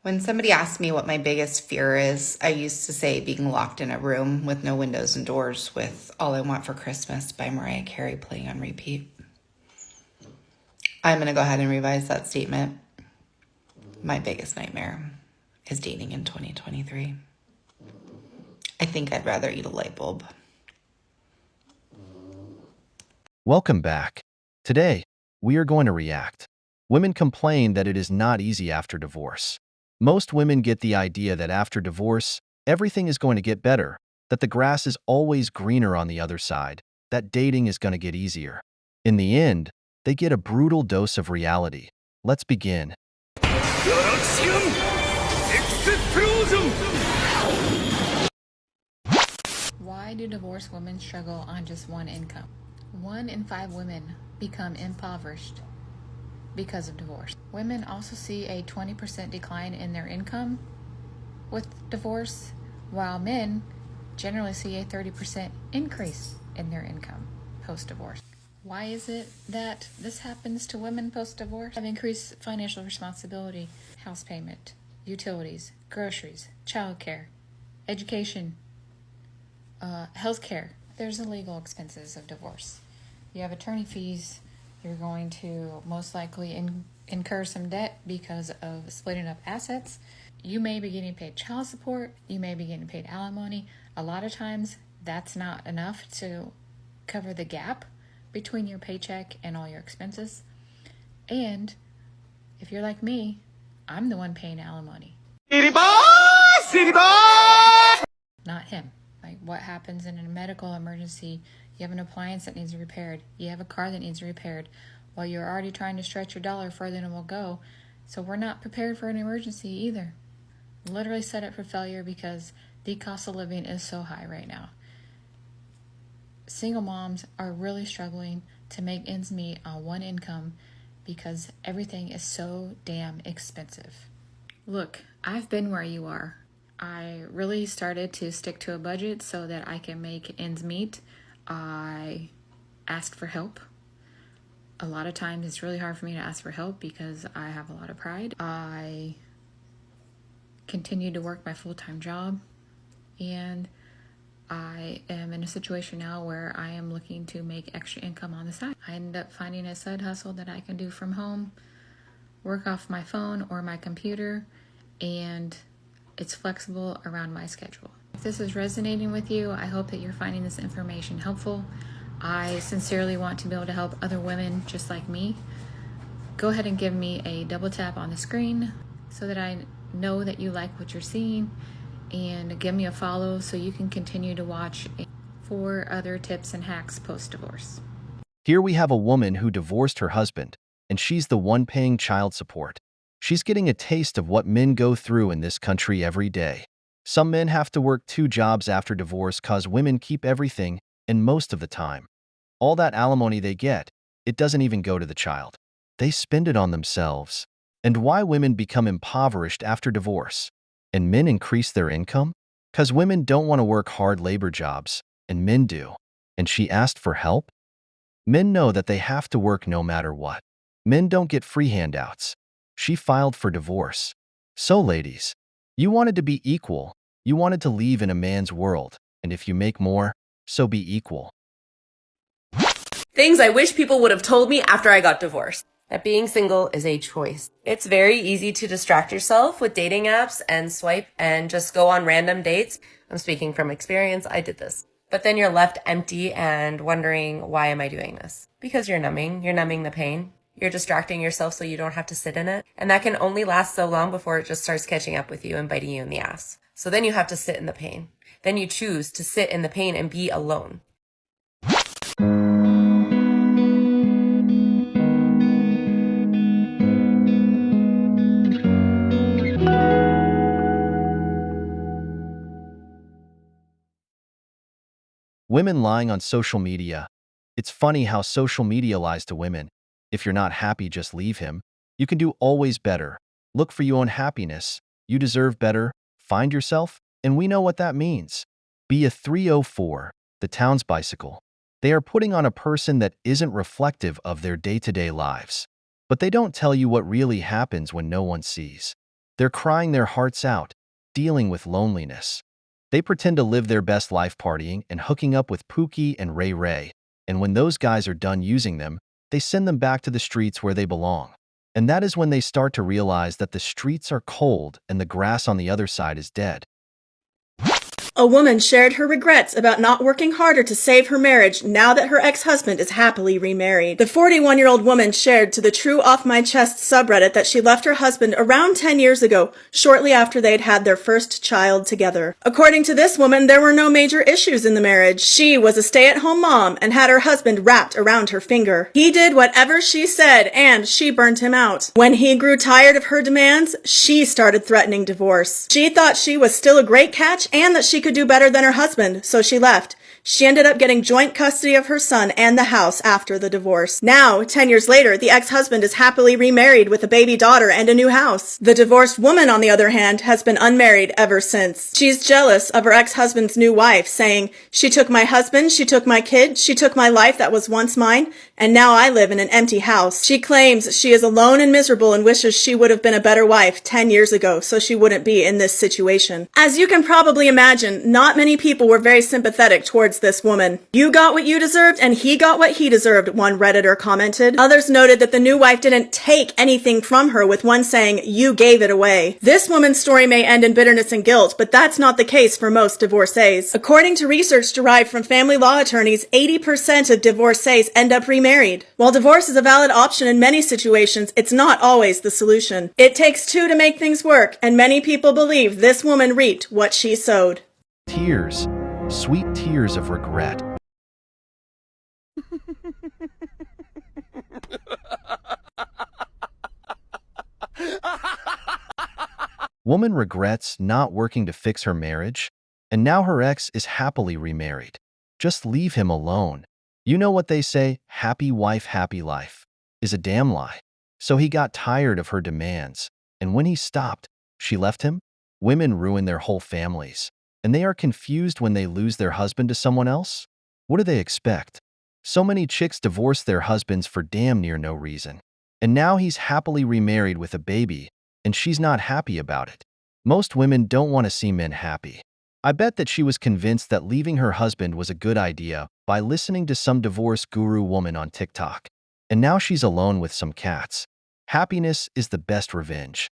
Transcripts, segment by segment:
When somebody asks me what my biggest fear is, I used to say being locked in a room with no windows and doors with All I Want for Christmas by Mariah Carey playing on repeat. I'm going to go ahead and revise that statement. My biggest nightmare is dating in 2023. I think I'd rather eat a light bulb. Welcome back. Today, we are going to react. Women complain that it is not easy after divorce. Most women get the idea that after divorce, everything is going to get better, that the grass is always greener on the other side, that dating is going to get easier. In the end, they get a brutal dose of reality. Let's begin. Why do divorced women struggle on just one income? 1 in 5 women become impoverished because of divorce. Women also see a 20% decline in their income with divorce, while men generally see a 30% increase in their income post-divorce. Why is it that this happens to women post-divorce? Have increased financial responsibility, house payment, utilities, groceries, childcare, education, healthcare. There's the legal expenses of divorce. You have attorney fees. You're going to most likely incur some debt because of splitting up assets. You may be getting paid child support. You may be getting paid alimony. A lot of times that's not enough to cover the gap between your paycheck and all your expenses. And if you're like me, I'm the one paying alimony. City boy! City boy! Not him. Like, what happens in a medical emergency? You have an appliance that needs repaired. You have a car that needs repaired. Well, you're already trying to stretch your dollar further than it will go. So we're not prepared for an emergency either. Literally set up for failure because the cost of living is so high right now. Single moms are really struggling to make ends meet on one income because everything is so damn expensive. Look, I've been where you are. I really started to stick to a budget so that I can make ends meet. I asked for help. A lot of times it's really hard for me to ask for help because I have a lot of pride. I continue to work my full-time job, and I am in a situation now where I am looking to make extra income on the side. I ended up finding a side hustle that I can do from home, work off my phone or my computer, and it's flexible around my schedule. If this is resonating with you, I hope that you're finding this information helpful. I sincerely want to be able to help other women just like me. Go ahead and give me a double tap on the screen so that I know that you like what you're seeing, and give me a follow so you can continue to watch for other tips and hacks post-divorce. Here we have a woman who divorced her husband, and she's the one paying child support. She's getting a taste of what men go through in this country every day. Some men have to work 2 jobs after divorce cause women keep everything, and most of the time, all that alimony they get, it doesn't even go to the child. They spend it on themselves. And why women become impoverished after divorce, and men increase their income? Cause women don't want to work hard labor jobs, and men do. And she asked for help? Men know that they have to work no matter what. Men don't get free handouts. She filed for divorce. So ladies, you wanted to be equal. You wanted to live in a man's world, and if you make more, so be equal. Things I wish people would have told me after I got divorced. That being single is a choice. It's very easy to distract yourself with dating apps and swipe and just go on random dates. I'm speaking from experience. I did this. But then you're left empty and wondering, why am I doing this? Because you're numbing. You're numbing the pain. You're distracting yourself so you don't have to sit in it. And that can only last so long before it just starts catching up with you and biting you in the ass. So then you have to sit in the pain. Then you choose to sit in the pain and be alone. Women lying on social media. It's funny how social media lies to women. If you're not happy, just leave him. You can do always better. Look for your own happiness. You deserve better. Find yourself, and we know what that means. Be a 304, the town's bicycle. They are putting on a person that isn't reflective of their day-to-day lives. But they don't tell you what really happens when no one sees. They're crying their hearts out, dealing with loneliness. They pretend to live their best life partying and hooking up with Pookie and Ray Ray, and when those guys are done using them, they send them back to the streets where they belong. And that is when they start to realize that the streets are cold and the grass on the other side is dead. A woman shared her regrets about not working harder to save her marriage now that her ex-husband is happily remarried. The 41-year-old woman shared to the True Off My Chest subreddit that she left her husband around 10 years ago, shortly after they'd had their first child together. According to this woman, there were no major issues in the marriage. She was a stay-at-home mom and had her husband wrapped around her finger. He did whatever she said, and she burnt him out. When he grew tired of her demands, she started threatening divorce. She thought she was still a great catch and that she could do better than her husband, so she left. She ended up getting joint custody of her son and the house after the divorce. Now, 10 years later, the ex-husband is happily remarried with a baby daughter and a new house. The divorced woman, on the other hand, has been unmarried ever since. She's jealous of her ex-husband's new wife, saying, "She took my husband, she took my kid, she took my life that was once mine, and now I live in an empty house." She claims she is alone and miserable and wishes she would have been a better wife 10 years ago so she wouldn't be in this situation. As you can probably imagine, not many people were very sympathetic towards this woman. "You got what you deserved and he got what he deserved," one Redditor commented. Others noted that the new wife didn't take anything from her, with one saying, "You gave it away." This woman's story may end in bitterness and guilt, but that's not the case for most divorcees. According to research derived from family law attorneys, 80% of divorcees end up remarried. While divorce is a valid option in many situations, it's not always the solution. It takes two to make things work, and many people believe this woman reaped what she sowed. Tears, sweet tears of regret. Woman regrets not working to fix her marriage, and now her ex is happily remarried. Just leave him alone. You know what they say, happy wife, happy life, is a damn lie. So he got tired of her demands, and when he stopped, she left him. Women ruin their whole families, and they are confused when they lose their husband to someone else. What do they expect? So many chicks divorce their husbands for damn near no reason. And now he's happily remarried with a baby, and she's not happy about it. Most women don't want to see men happy. I bet that she was convinced that leaving her husband was a good idea by listening to some divorce guru woman on TikTok. And now she's alone with some cats. Happiness is the best revenge.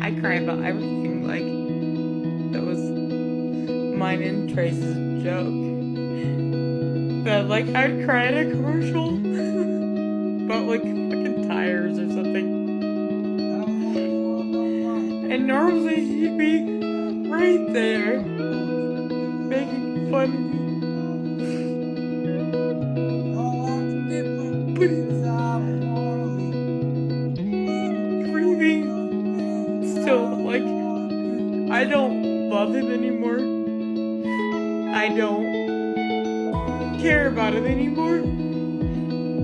I cry about everything, like, that was mine and Trace's joke. That, like, I'd cry at a commercial about, like, fucking tires or something. And normally he'd be right there, making fun of me. But he's grieving still, like, I don't love him anymore. I don't care about him anymore.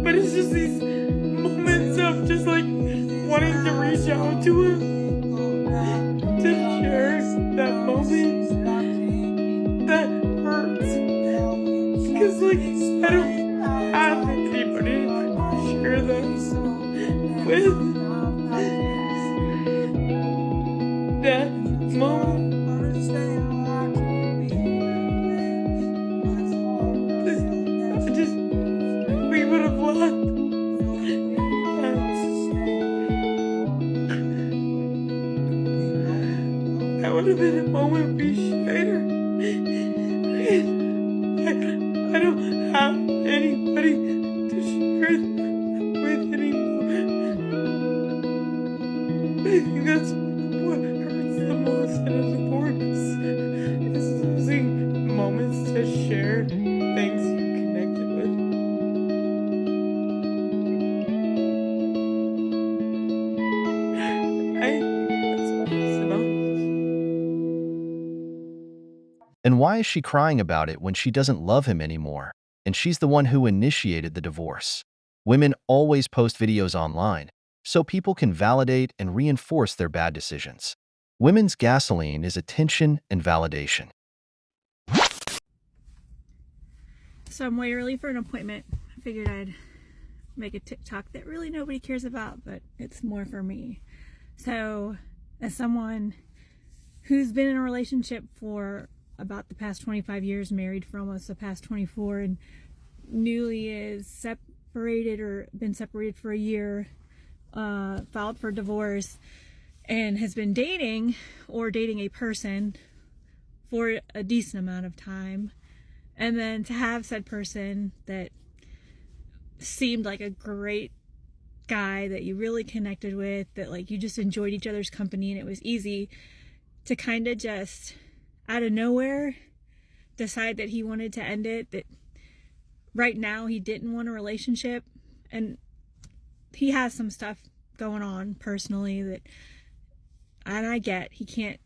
But it's just these moments of just, like, wanting to reach out to him, to share that moment that hurts. Because, like, I don't have anybody to share this with. That moment. We would have left. That would have been a moment we shared. I don't have anybody to share with anymore. I think that's what hurts the most in a divorce, is losing moments to share things you connected with. I think that's what hurts the most. And why is she crying about it when she doesn't love him anymore, and she's the one who initiated the divorce? Women always post videos online, so people can validate and reinforce their bad decisions. Women's gasoline is attention and validation. So I'm way early for an appointment. I figured I'd make a TikTok that really nobody cares about, but it's more for me. So, as someone who's been in a relationship for about the past 25 years, married for almost the past 24, and newly is separated or been separated for a year, filed for divorce, and has been dating a person for a decent amount of time, and then to have said person that seemed like a great guy that you really connected with, that like you just enjoyed each other's company and it was easy, to kind of just out of nowhere decide that he wanted to end it, that right now he didn't want a relationship. And he has some stuff going on personally that, and I get he can't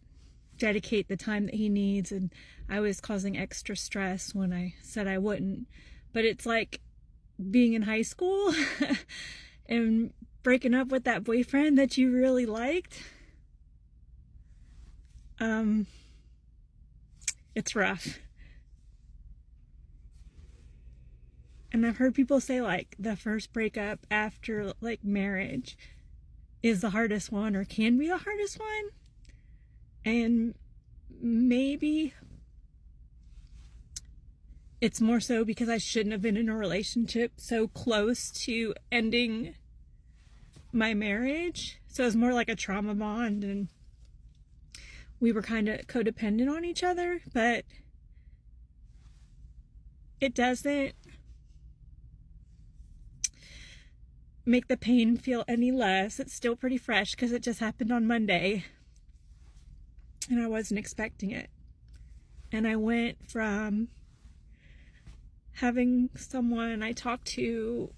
dedicate the time that he needs, and I was causing extra stress when I said I wouldn't. But it's like being in high school and breaking up with that boyfriend that you really liked. It's rough. And I've heard people say like the first breakup after like marriage is the hardest one, or can be the hardest one. And maybe it's more so because I shouldn't have been in a relationship so close to ending my marriage. So it's more like a trauma bond, and we were kind of codependent on each other, but it doesn't make the pain feel any less. It's still pretty fresh because it just happened on Monday and I wasn't expecting it. And I went from having someone I talk to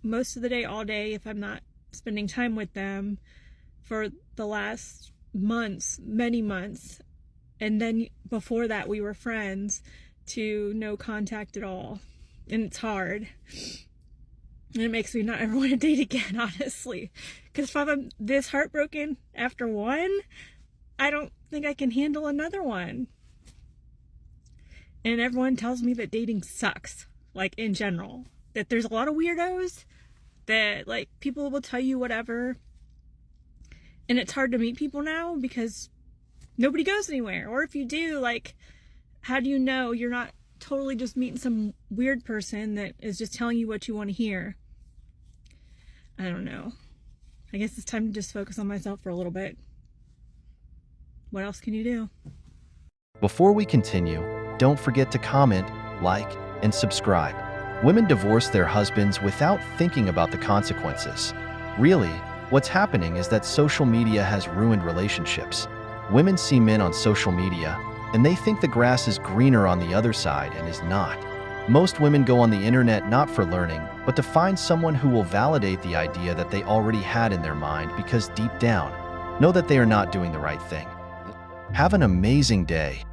most of the day, all day, if I'm not spending time with them, for the last months, many months, and then before that we were friends, to no contact at all. And it's hard, and it makes me not ever want to date again, honestly, because if I'm this heartbroken after one, I don't think I can handle another one. And everyone tells me that dating sucks, like in general, that there's a lot of weirdos, that like people will tell you whatever. And it's hard to meet people now because nobody goes anywhere. Or if you do, like, how do you know you're not totally just meeting some weird person that is just telling you what you want to hear? I don't know. I guess it's time to just focus on myself for a little bit. What else can you do? Before we continue, don't forget to comment, like, and subscribe. Women divorce their husbands without thinking about the consequences. Really, what's happening is that social media has ruined relationships. Women see men on social media, and they think the grass is greener on the other side, and is not. Most women go on the internet not for learning, but to find someone who will validate the idea that they already had in their mind, because deep down, know that they are not doing the right thing. Have an amazing day.